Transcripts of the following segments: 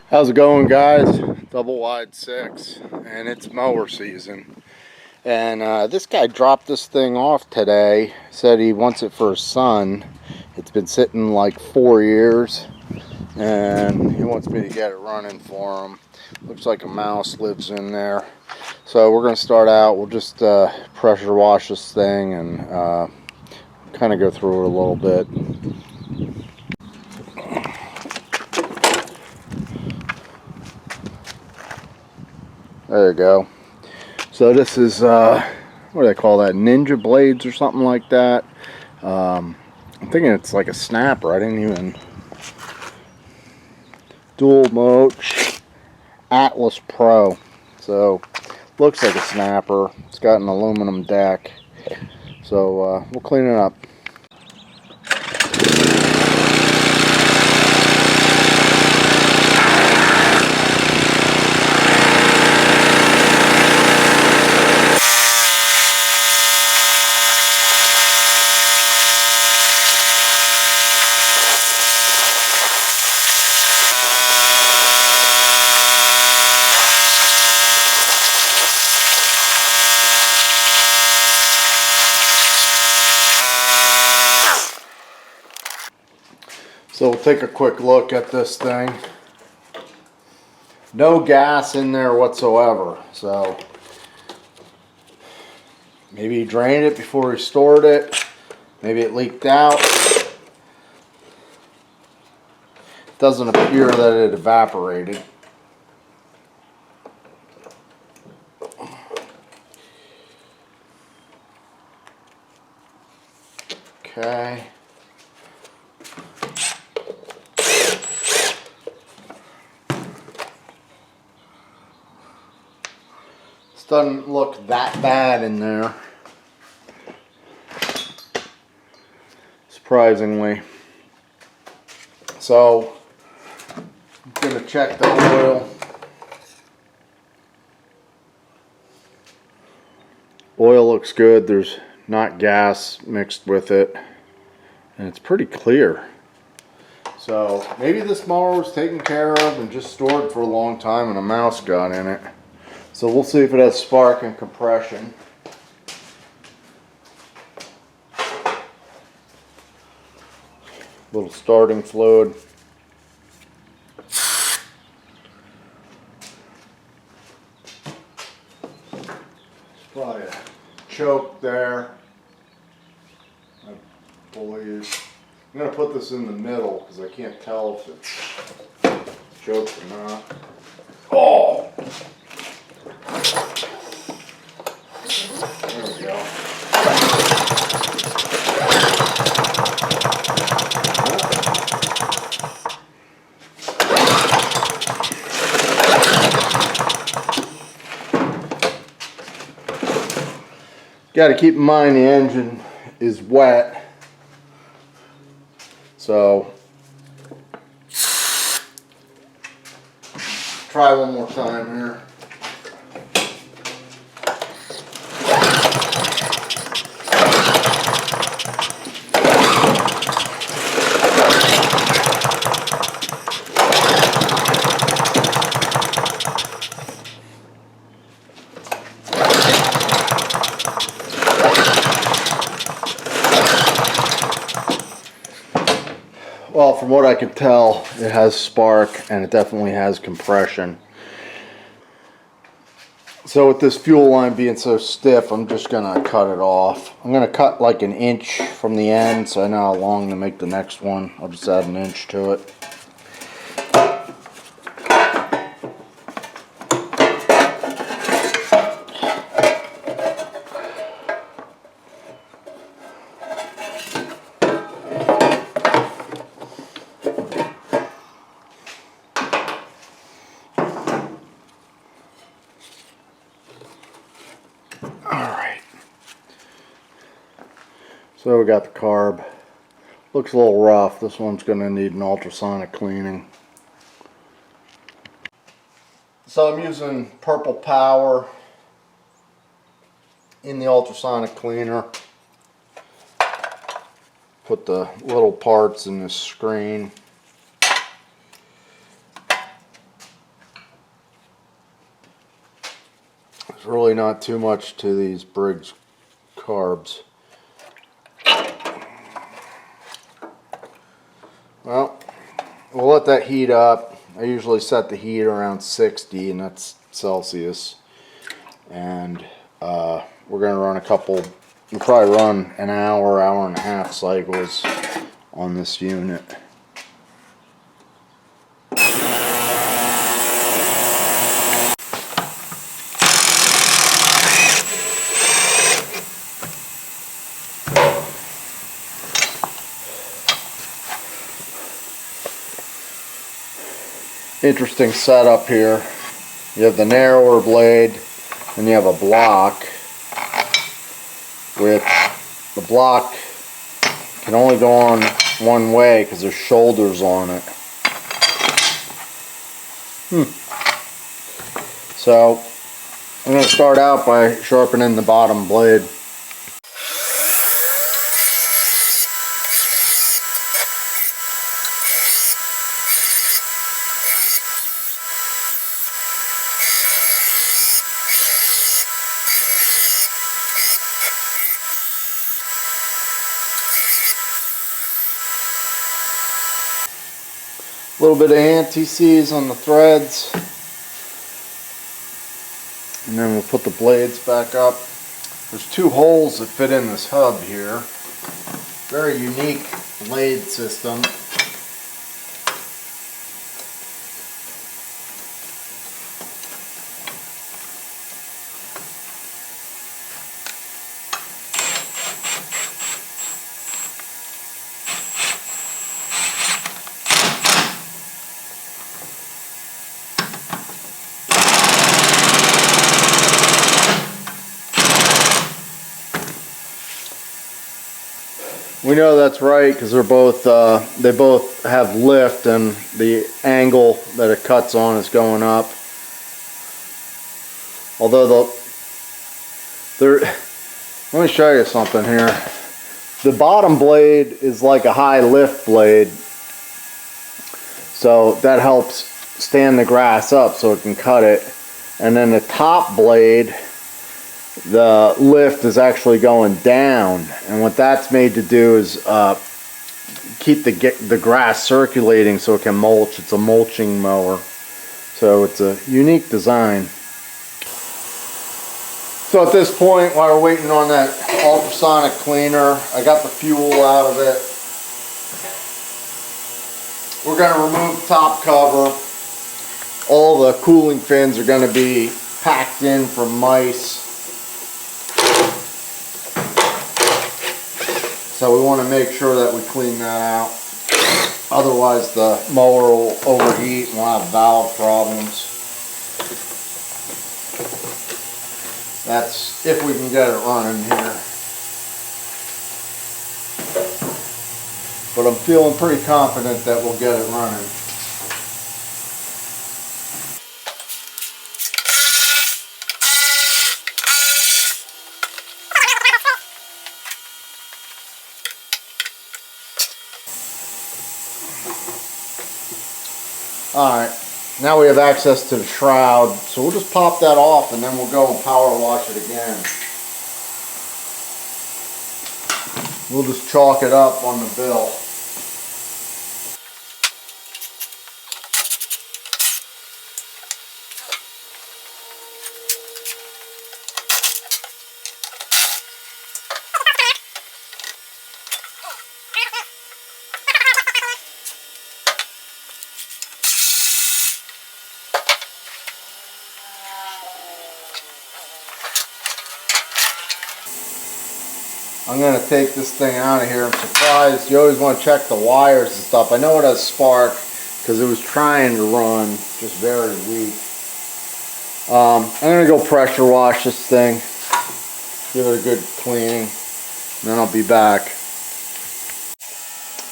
How's it going, guys? Double wide 6, and it's mower season. And this guy dropped this thing off today. Said he wants it for his son. It's been sitting like 4 years, and he wants me to get it running for him. Looks like a mouse lives in there. So we're gonna start out. We'll just pressure wash this thing and kind of go through it a little bit. There you go. So this is, what do they call that? Ninja blades or something like that. I'm thinking it's like a snapper. I didn't even. Dual Moch Atlas Pro. So looks like a snapper. It's got an aluminum deck. So we'll clean it up. So we'll take a quick look at this thing. No gas in there whatsoever. So maybe he drained it before he stored it. Maybe it leaked out. Doesn't appear that it evaporated. Okay. Doesn't look that bad in there, surprisingly. So I'm gonna check the oil. Oil looks good. There's not gas mixed with it, and it's pretty clear. So maybe this mower was taken care of and just stored for a long time and a mouse got in it. So we'll see if it has spark and compression. Little starting fluid. There's probably a choke there, I believe. I'm going to put this in the middle because I can't tell if it's choked or not. Oh! There we go. Got to keep in mind the engine is wet, so try one more time here. Well, from what I can tell, it has spark and it definitely has compression. So with this fuel line being so stiff, I'm just gonna cut it off. I'm gonna cut like an inch from the end so I know how long to make the next one. I'll just add an inch to it. So we got the carb. Looks a little rough. This one's going to need an ultrasonic cleaning. So I'm using Purple Power in the ultrasonic cleaner. Put the little parts in the screen. really not too much to these Briggs carbs. Well, we'll let that heat up. I usually set the heat around 60, and that's Celsius. And we're going to run a couple, we'll probably run an hour, hour and a half cycles on this unit. Interesting setup here. You have the narrower blade, and you have a block. With the block can only go on one way because there's shoulders on it. So I'm going to start out by sharpening the bottom blade. A little bit of anti-seize on the threads, and then we'll put the blades back up. There's two holes that fit in this hub here. Very unique blade system. We know that's right because they're both they both have lift, and the angle that it cuts on is going up. Although let me show you something here. The bottom blade is like a high lift blade, so that helps stand the grass up so it can cut it. And then the top blade, the lift is actually going down, and what that's made to do is keep the grass circulating so it can mulch. It's a mulching mower, so it's a unique design. So at this point, while we're waiting on that ultrasonic cleaner, I got the fuel out of it. We're going to remove the top cover. All the cooling fins are going to be packed in from mice. So we want to make sure that we clean that out. Otherwise the mower will overheat and we'll have valve problems. That's if we can get it running here. But I'm feeling pretty confident that we'll get it running. Alright, now we have access to the shroud, so we'll just pop that off and then we'll go and power wash it again. We'll just chalk it up on the bill. I'm going to take this thing out of here. I'm surprised. You always want to check the wires and stuff. I know it has spark because it was trying to run, just very weak. I'm going to go pressure wash this thing, give it a good cleaning, and then I'll be back.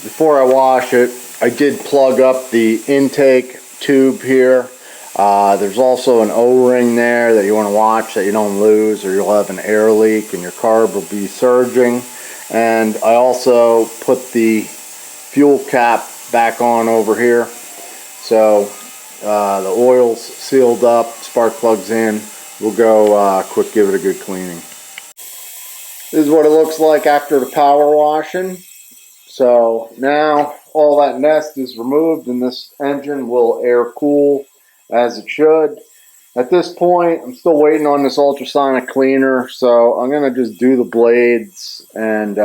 Before I wash it, I did plug up the intake tube here. There's also an O-ring there that you want to watch that you don't lose, or you'll have an air leak and your carb will be surging. And I also put the fuel cap back on over here, so the oil's sealed up, spark plugs in, we'll go quick give it a good cleaning. This is what it looks like after the power washing. So now all that nest is removed and this engine will air cool as it should. At this point, I'm still waiting on this ultrasonic cleaner, so I'm going to just do the blades and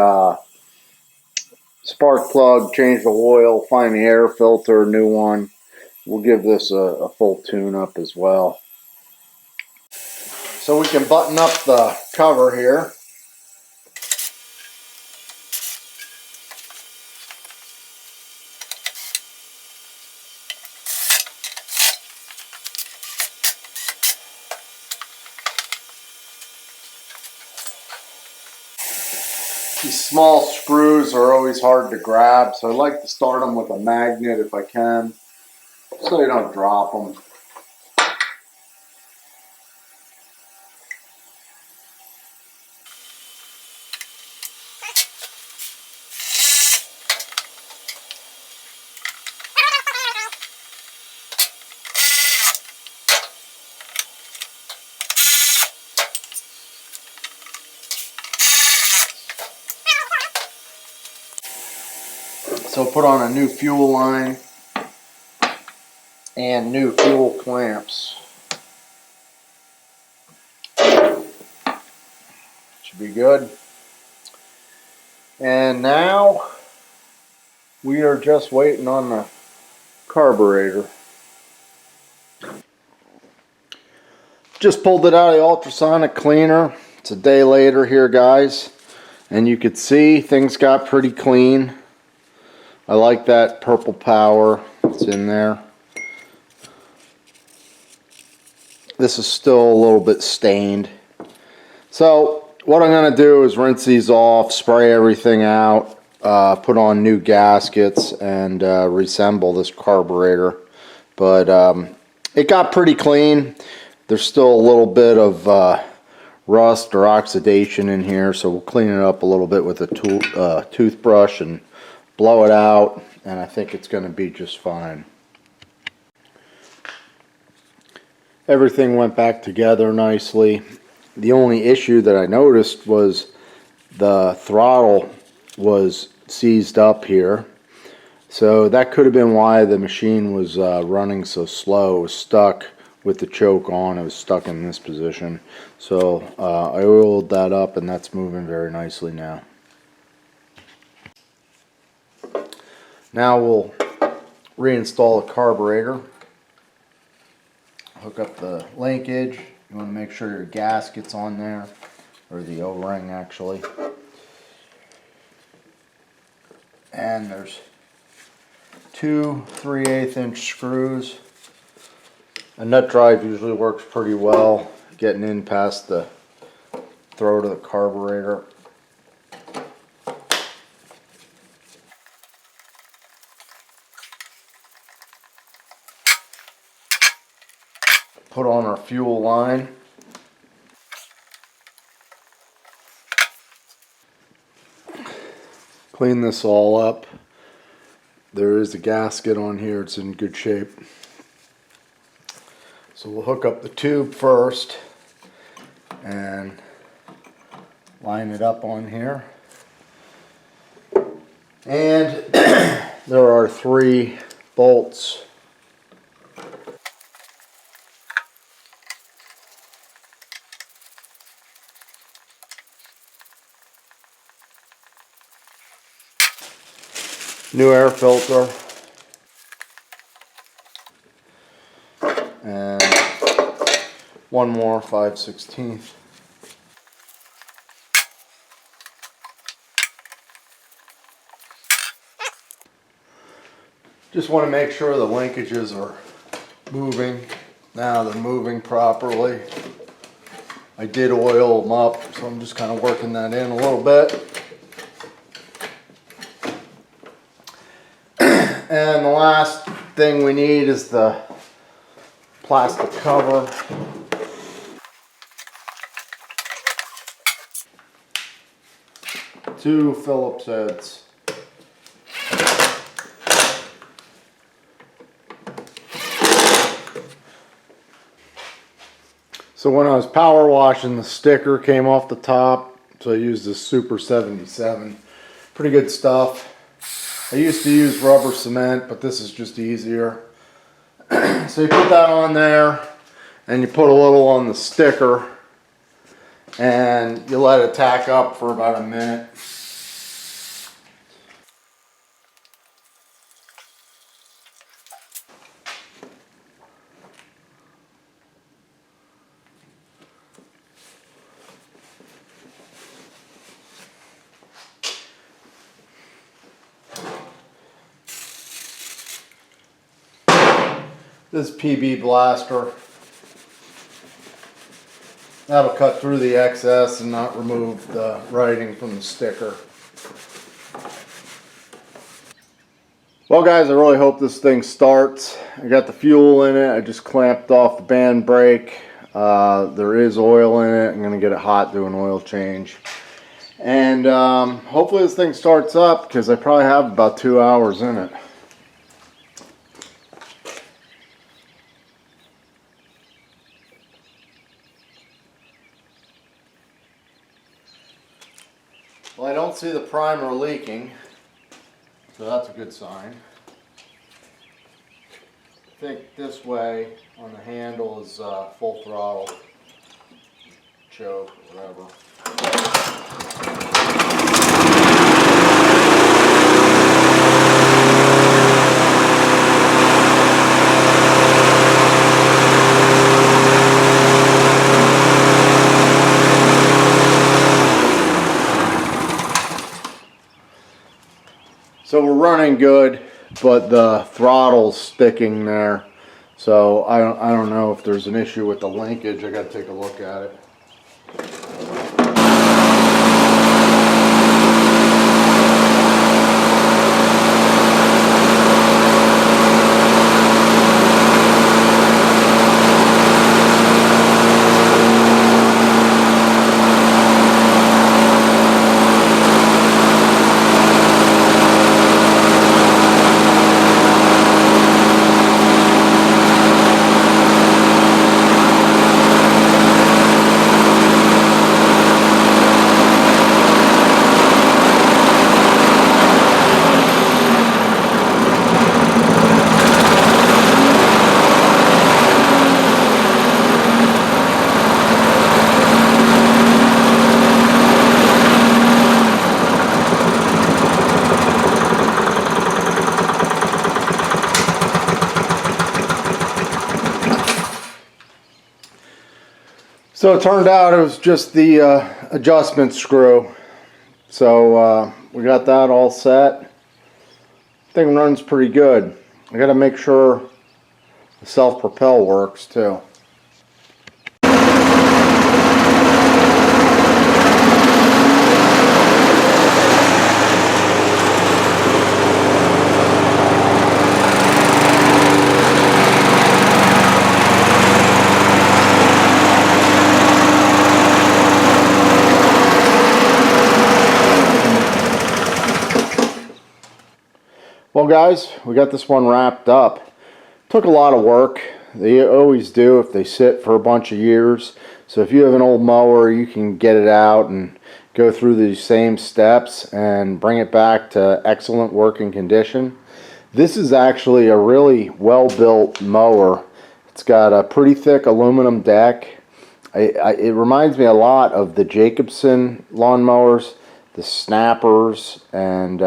spark plug, change the oil, find the air filter, new one. We'll give this a full tune-up as well. So we can button up the cover here. These small screws are always hard to grab, so I like to start them with a magnet if I can, so you don't drop them. So put on a new fuel line and new fuel clamps. Should be good. And now we are just waiting on the carburetor. Just pulled it out of the ultrasonic cleaner. It's a day later here, guys, and you could see things got pretty clean. I like that purple power that's in there. This is still a little bit stained. So what I'm going to do is rinse these off, spray everything out, put on new gaskets, and reassemble this carburetor. But it got pretty clean. There's still a little bit of rust or oxidation in here, so we'll clean it up a little bit with a toothbrush and blow it out, and I think it's going to be just fine. Everything went back together nicely. The only issue that I noticed was the throttle was seized up here. So that could have been why the machine was running so slow. It was stuck with the choke on. It was stuck in this position. So I oiled that up, and that's moving very nicely now. Now we'll reinstall the carburetor. Hook up the linkage. You want to make sure your gasket's on there, or the O-ring actually. And there's two 3/8 inch screws. A nut drive usually works pretty well, getting in past the throat of the carburetor. Put on our fuel line. Clean this all up. There is a gasket on here. It's in good shape. So we'll hook up the tube first and line it up on here. And there are 3 bolts. New air filter. And one more 5/16. Just want to make sure the linkages are moving. Now they're moving properly. I did oil them up, so I'm just kind of working that in a little bit. And the last thing we need is the plastic cover. Two Phillips heads. So when I was power washing, the sticker came off the top, so I used this Super 77. Pretty good stuff. I used to use rubber cement, but this is just easier. So you put that on there, and you put a little on the sticker, and you let it tack up for about a minute. This PB blaster, that'll cut through the excess and not remove the writing from the sticker. Well guys, I really hope this thing starts. I got the fuel in it. I just clamped off the band brake. There is oil in it. I'm going to get it hot, do an oil change. And hopefully this thing starts up, because I probably have about 2 hours in it. Well, I don't see the primer leaking, so that's a good sign. I think this way on the handle is full throttle, choke, whatever. So we're running good, but the throttle's sticking there. So I don't know if there's an issue with the linkage. I got to take a look at it. So it turned out it was just the adjustment screw. So we got that all set. Thing runs pretty good. I got to make sure the self-propel works too. Well guys, we got this one wrapped up. Took a lot of work. They always do if they sit for a bunch of years. So if you have an old mower, you can get it out and go through these same steps and bring it back to excellent working condition. This is actually a really well-built mower. It's got a pretty thick aluminum deck. It reminds me a lot of the Jacobsen lawnmowers, the snappers, and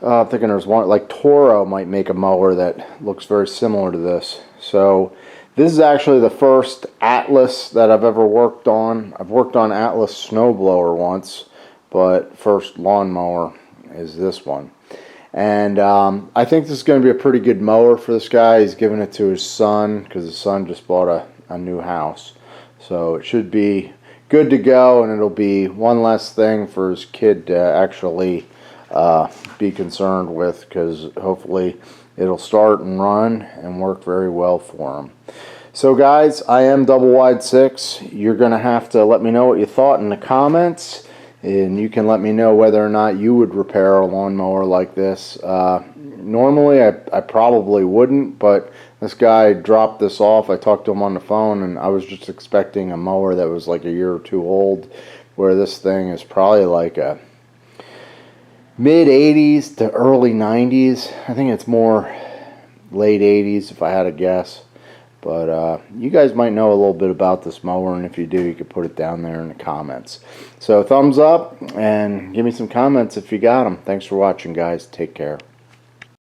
I'm thinking there's one, like Toro might make a mower that looks very similar to this. So this is actually the first Atlas that I've ever worked on. I've worked on Atlas snowblower once, but first lawnmower is this one. And I think this is going to be a pretty good mower for this guy. He's giving it to his son because his son just bought a new house. So it should be good to go, and it'll be one less thing for his kid to actually be concerned with, because hopefully it'll start and run and work very well for him. So guys, I am Double Wide 6. You're gonna have to let me know what you thought in the comments. and you can let me know whether or not you would repair a lawnmower like this. Normally I probably wouldn't, but this guy dropped this off. I talked to him on the phone, and I was just expecting a mower that was like a year or two old, where this thing is probably like a mid 80s to early 90s. I think it's more late 80s if I had to guess. But you guys might know a little bit about this mower, and if you do, you could put it down there in the comments. So thumbs up, and give me some comments if you got them. Thanks for watching, guys. Take care.